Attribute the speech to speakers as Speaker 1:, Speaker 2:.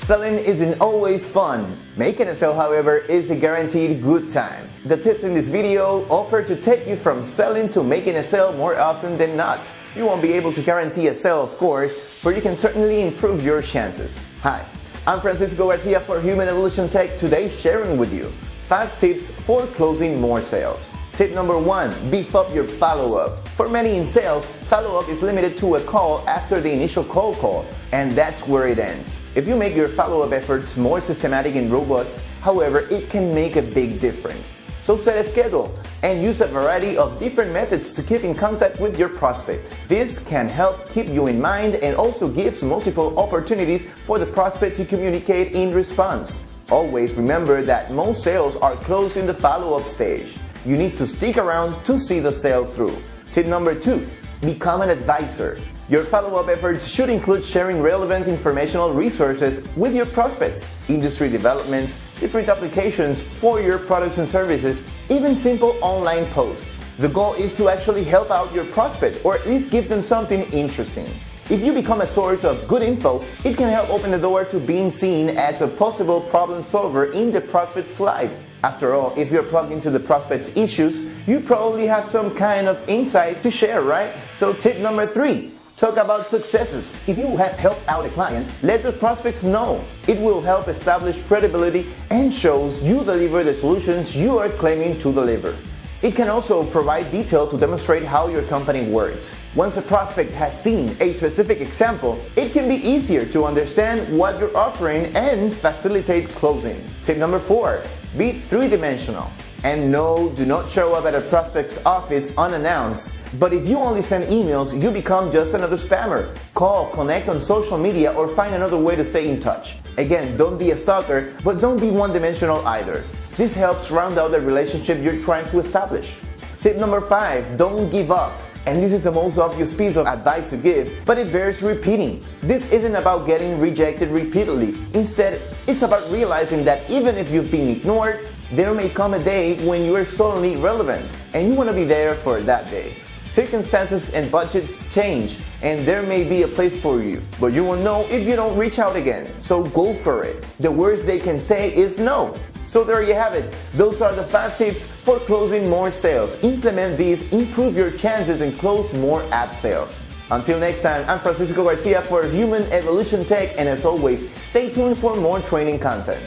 Speaker 1: Selling isn't always fun. Making a sale, however, is a guaranteed good time. The tips in this video offer to take you from selling to making a sale more often than not. You won't be able to guarantee a sale, of course, but you can certainly improve your chances. Hi, I'm Francisco Garcia for Human Evolution Tech, today sharing with you 5 tips for closing more sales. Tip number 1, beef up your follow-up. For many in sales, follow-up is limited to a call after the initial cold call, and that's where it ends. If you make your follow-up efforts more systematic and robust, however, it can make a big difference. So set a schedule and use a variety of different methods to keep in contact with your prospect. This can help keep you in mind and also gives multiple opportunities for the prospect to communicate in response. Always remember that most sales are closed in the follow-up stage. You need to stick around to see the sale through. Tip number 2, become an advisor. Your follow-up efforts should include sharing relevant informational resources with your prospects, industry developments, different applications for your products and services, even simple online posts. The goal is to actually help out your prospect or at least give them something interesting. If you become a source of good info, it can help open the door to being seen as a possible problem solver in the prospect's life. After all, if you're plugged into the prospect's issues, you probably have some kind of insight to share, right? So tip number 3, talk about successes. If you have helped out a client, let the prospects know. It will help establish credibility and shows you deliver the solutions you are claiming to deliver. It can also provide detail to demonstrate how your company works. Once a prospect has seen a specific example, it can be easier to understand what you're offering and facilitate closing. Tip number 4, be 3-dimensional. And no, do not show up at a prospect's office unannounced. But if you only send emails, you become just another spammer. Call, connect on social media, or find another way to stay in touch. Again, don't be a stalker, but don't be one-dimensional either. This helps round out the relationship you're trying to establish. Tip number 5, don't give up. And this is the most obvious piece of advice to give, but it bears repeating. This isn't about getting rejected repeatedly. Instead, it's about realizing that even if you've been ignored, there may come a day when you are suddenly relevant, and you want to be there for that day. Circumstances and budgets change, and there may be a place for you, but you won't know if you don't reach out again. So go for it. The worst they can say is no. So there you have it. Those are the 5 tips for closing more sales. Implement these, improve your chances, and close more app sales. Until next time, I'm Francisco Garcia for Human Evolution Tech, and as always, stay tuned for more training content.